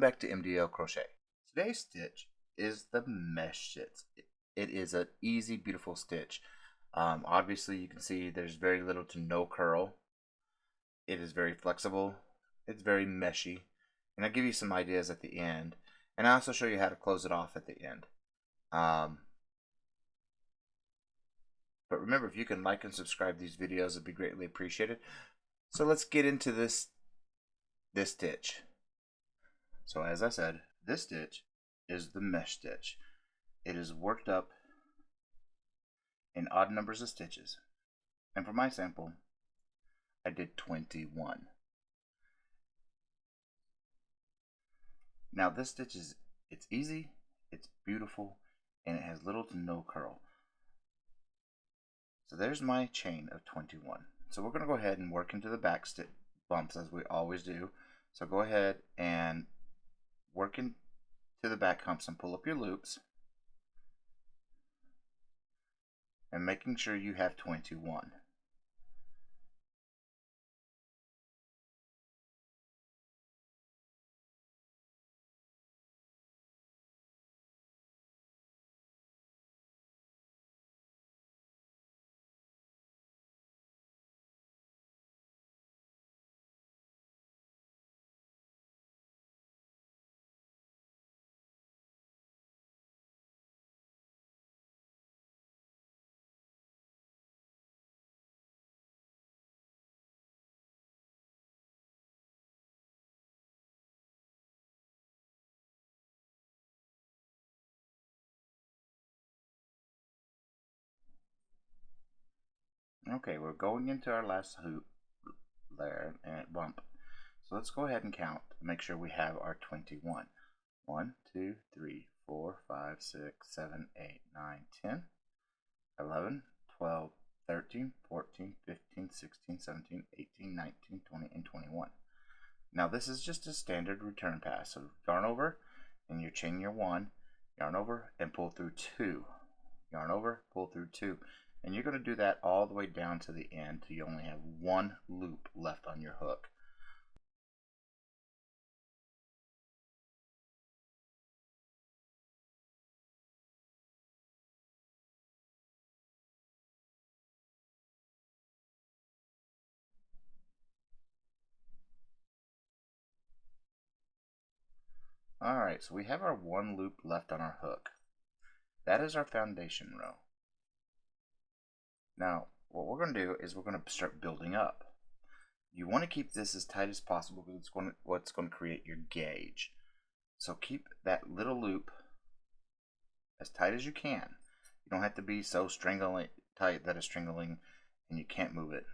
back to MDL Crochet. Today's stitch is the mesh stitch. It is an easy, beautiful stitch. Obviously, you can see there's very little to no curl. It is very flexible. It's very meshy. And I'll give you some ideas at the end. And I also show you how to close it off at the end. But remember, if you can like and subscribe these videos, it'd be greatly appreciated. So let's get into this stitch. So as I said, this stitch is the mesh stitch. It is worked up in odd numbers of stitches. And for my sample, I did 21. Now this stitch it's easy, it's beautiful, and it has little to no curl. So there's my chain of 21. So we're going to go ahead and work into the back stitch bumps as we always do. So go ahead and work into the back humps and pull up your loops. And making sure you have 21. Okay, we're going into our last hoop there and bump. So let's go ahead and count to make sure we have our 21. 1, 2, 3, 4, 5, 6, 7, 8, 9, 10, 11, 12, 13, 14, 15, 16, 17, 18, 19, 20, and 21. Now this is just a standard return pass. So yarn over and you chain your 1, yarn over and pull through 2. Yarn over, pull through 2. And you're going to do that all the way down to the end till you only have 1 loop left on your hook. Alright, so we have our 1 loop left on our hook. That is our foundation row. Now, what we're going to do is we're going to start building up. You want to keep this as tight as possible because it's what's going to create your gauge. So keep that little loop as tight as you can. You don't have to be so strangling tight that it's strangling and you can't move it.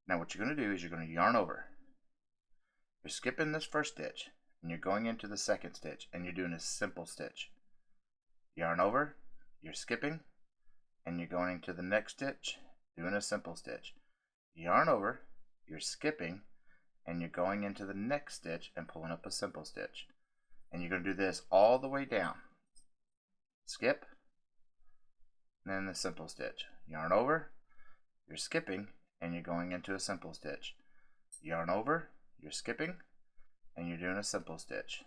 Now what you're going to do is you're going to yarn over. You're skipping this first stitch and you're going into the second stitch and you're doing a simple stitch. Yarn over, you're skipping, and you're going into the next stitch, doing a simple stitch. Yarn over, you're skipping, and you're going into the next stitch and pulling up a simple stitch. And you're going to do this all the way down. Skip, and then the simple stitch. Yarn over, you're skipping, and you're going into a simple stitch. Yarn over, you're skipping, and you're doing a simple stitch.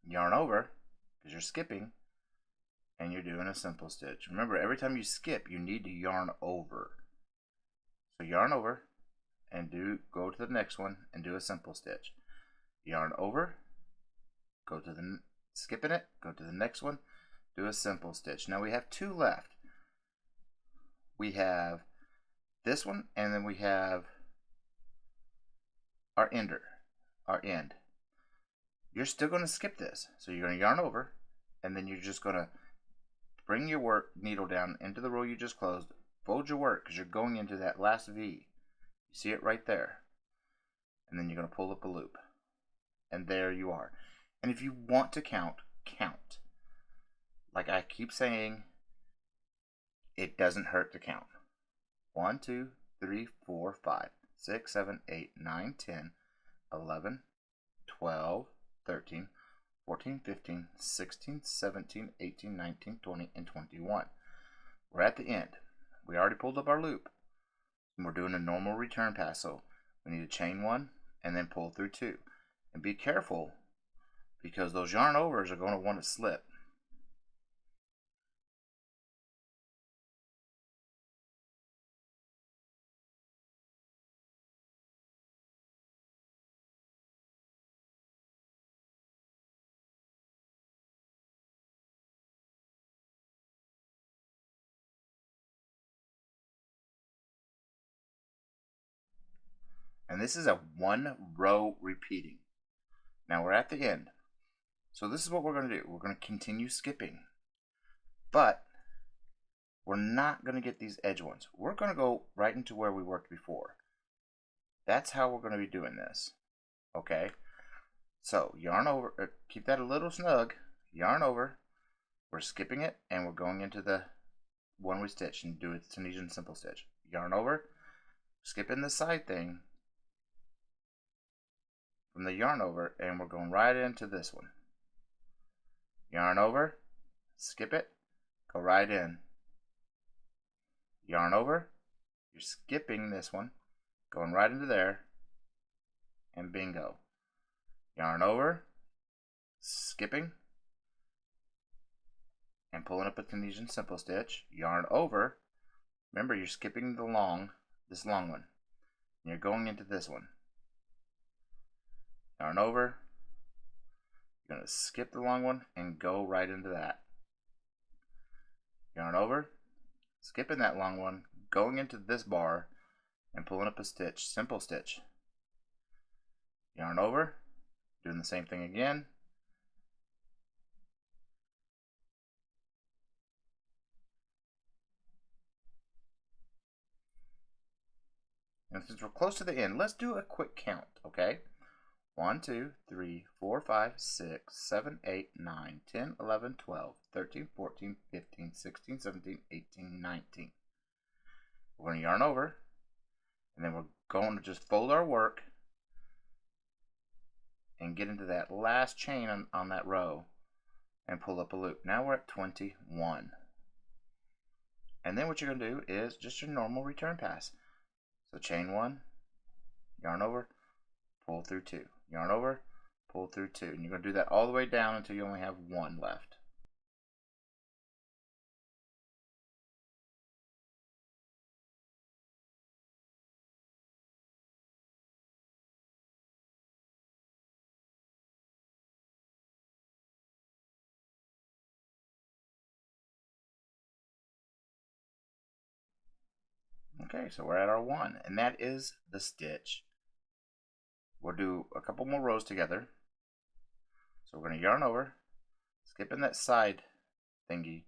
Yarn over, because you're skipping, and you're doing a simple stitch. Remember, every time you skip, you need to yarn over. So yarn over and go to the next one and do a simple stitch. Yarn over, go to the skipping it, go to the next one, do a simple stitch. Now we have 2 left. We have this one, and then we have our end. You're still going to skip this. So you're going to yarn over, and then you're just going to bring your work needle down into the row you just closed. Fold your work because you're going into that last V. You see it right there. And then you're going to pull up a loop. And there you are. And if you want to count, count. Like I keep saying, it doesn't hurt to count. 1, 2, 3, 4, 5, 6, 7, 8, 9, 10, 11, 12, 13, 14, 15, 16, 17, 18, 19, 20, and 21. We're at the end. We already pulled up our loop. And we're doing a normal return pass. So we need to chain 1 and then pull through 2. And be careful, because those yarn overs are going to want to slip. And this is a 1 row repeating. Now we're at the end. So this is what we're going to do. We're going to continue skipping. But we're not going to get these edge ones. We're going to go right into where we worked before. That's how we're going to be doing this. Okay? So yarn over, keep that a little snug. Yarn over. We're skipping it and we're going into the one we stitched and do a Tunisian simple stitch. Yarn over, skipping the side thing from the yarn over, and we're going right into this one. Yarn over, skip it, go right in. Yarn over, you're skipping this one, going right into there, and bingo. Yarn over, skipping, and pulling up a Tunisian simple stitch. Yarn over, remember you're skipping this long one, and you're going into this one. Yarn over, you're going to skip the long one and go right into that. Yarn over, skipping that long one, going into this bar and pulling up a stitch, simple stitch. Yarn over, doing the same thing again. And since we're close to the end, let's do a quick count, okay? 1, 2, 3, 4, 5, 6, 7, 8, 9, 10, 11, 12, 13, 14, 15, 16, 17, 18, 19. We're going to yarn over, and then we're going to just fold our work and get into that last chain on that row and pull up a loop. Now we're at 21. And then what you're going to do is just your normal return pass. So chain 1, yarn over, pull through 2. Yarn over, pull through 2. And you're going to do that all the way down until you only have 1 left. Okay, so we're at our 1, and that is the stitch. We'll do a couple more rows together. So we're going to yarn over, skipping that side thingy,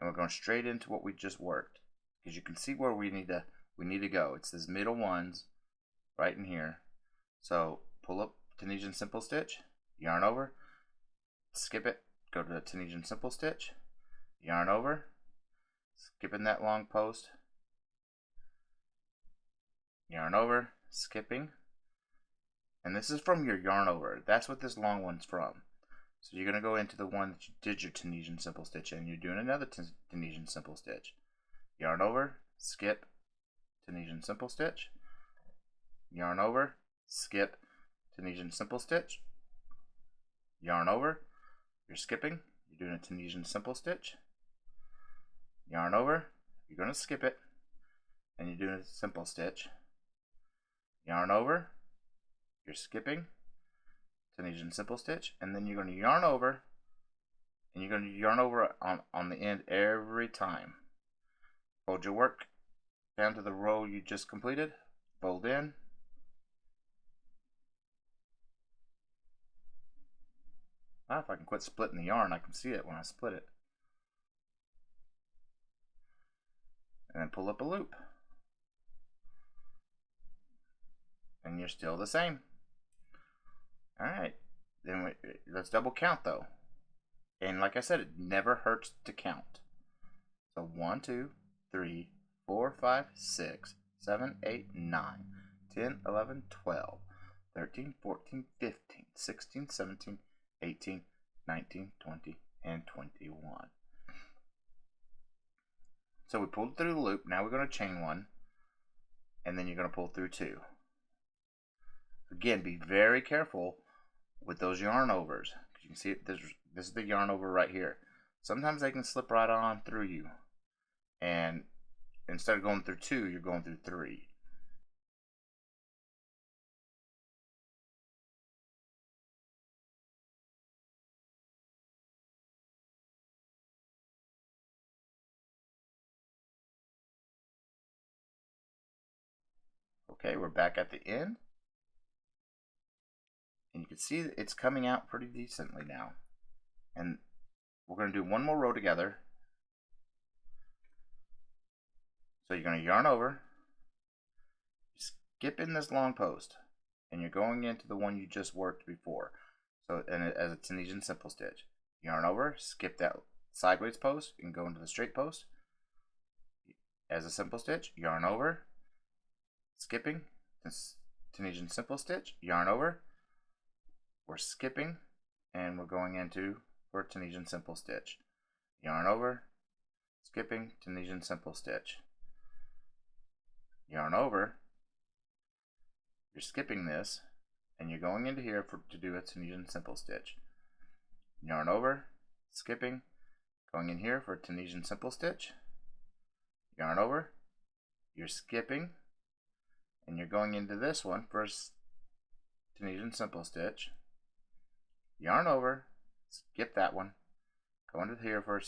and we're going straight into what we just worked. Because you can see where we need to go. It's these middle ones right in here. So pull up Tunisian simple stitch, yarn over, skip it, go to the Tunisian simple stitch, yarn over, skipping that long post, yarn over, skipping, and this is from your yarn over. That's what this long one's from. So you're going to go into the one that you did your Tunisian simple stitch in. You're doing another Tunisian simple stitch. Yarn over, skip, Tunisian simple stitch, yarn over, skip, Tunisian simple stitch, yarn over, you're skipping, you're doing a Tunisian simple stitch, yarn over, you're going to skip it, and you're doing a simple stitch, yarn over, you're skipping, Tunisian simple stitch, and then you're going to yarn over, and you're going to yarn over on the end every time. Fold your work down to the row you just completed, fold in, if I can quit splitting the yarn, I can see it when I split it. And then pull up a loop. And you're still the same. Alright, then let's double count though. And like I said, it never hurts to count. So 1, 2, 3, 4, 5, 6, 7, 8, 9, 10, 11, 12, 13, 14, 15, 16, 17, 18, 19, 20, and 21. So we pulled through the loop. Now we're going to chain 1, and then you're going to pull through 2. Again, be very careful with those yarn overs. You can see it, this is the yarn over right here. Sometimes they can slip right on through you, and instead of going through 2, you're going through 3. Okay, we're back at the end, and you can see it's coming out pretty decently now. And we're going to do one more row together. So you're going to yarn over, skip in this long post, and you're going into the one you just worked before. So, and as a Tunisian simple stitch, yarn over, skip that sideways post, and go into the straight post. As a simple stitch, yarn over, skipping this Tunisian simple stitch, yarn over, we're skipping, and we're going into for Tunisian simple stitch, yarn over, skipping, Tunisian simple stitch, yarn over, you're skipping this, and you're going into here to do a Tunisian simple stitch, yarn over, skipping, going in here for a Tunisian simple stitch, yarn over, you're skipping, and you're going into this one for a Tunisian simple stitch, yarn over, skip that one, go into here for a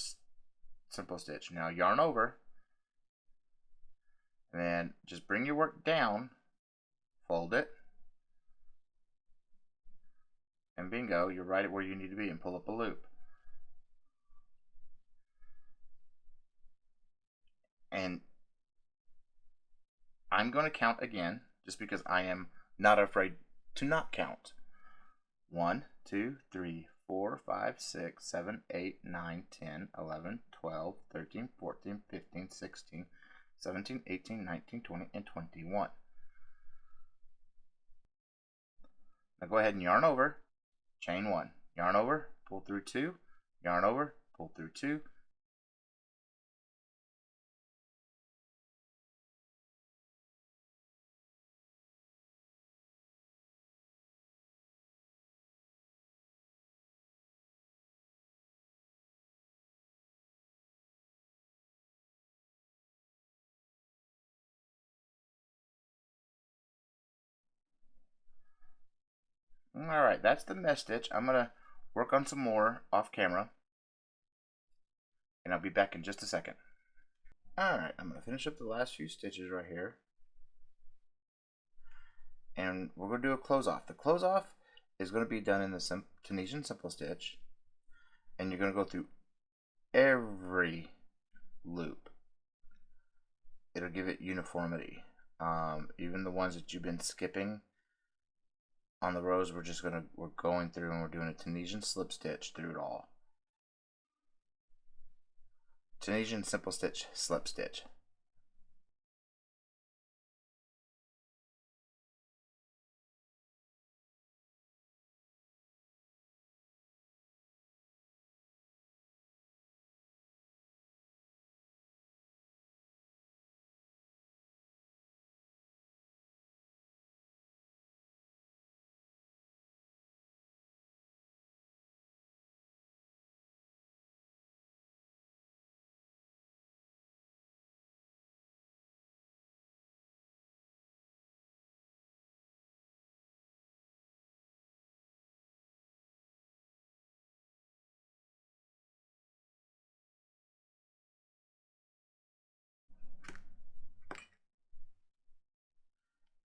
simple stitch. Now yarn over, and then just bring your work down, fold it, and bingo, you're right at where you need to be, and pull up a loop. And I'm going to count again, just because I am not afraid to not count. 1, 2, 3, 4, 5, 6, 7, 8, 9, 10, 11, 12, 13, 14, 15, 16, 17, 18, 19, 20, and 21. Now go ahead and yarn over, chain 1, yarn over, pull through 2, yarn over, pull through 2, Alright, that's the mesh stitch. I'm going to work on some more off camera, and I'll be back in just a second. Alright, I'm going to finish up the last few stitches right here, and we're going to do a close off. The close off is going to be done in the Tunisian simple stitch, and you're going to go through every loop. It'll give it uniformity. Even the ones that you've been skipping on the rows, we're going through, and we're doing a Tunisian slip stitch through it all. Tunisian simple stitch, slip stitch.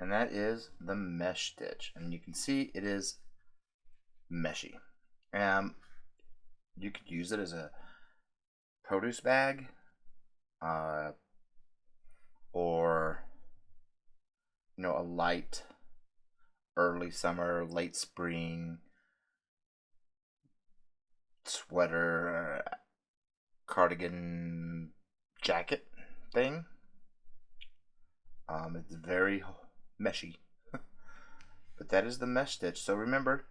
And that is the mesh stitch, and you can see it is meshy. You could use it as a produce bag, or a light early summer, late spring sweater, cardigan, jacket thing. It's very meshy. But that is the mesh stitch. So remember,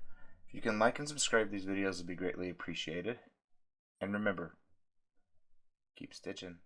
if you can like and subscribe these videos, it would be greatly appreciated. And remember, keep stitching.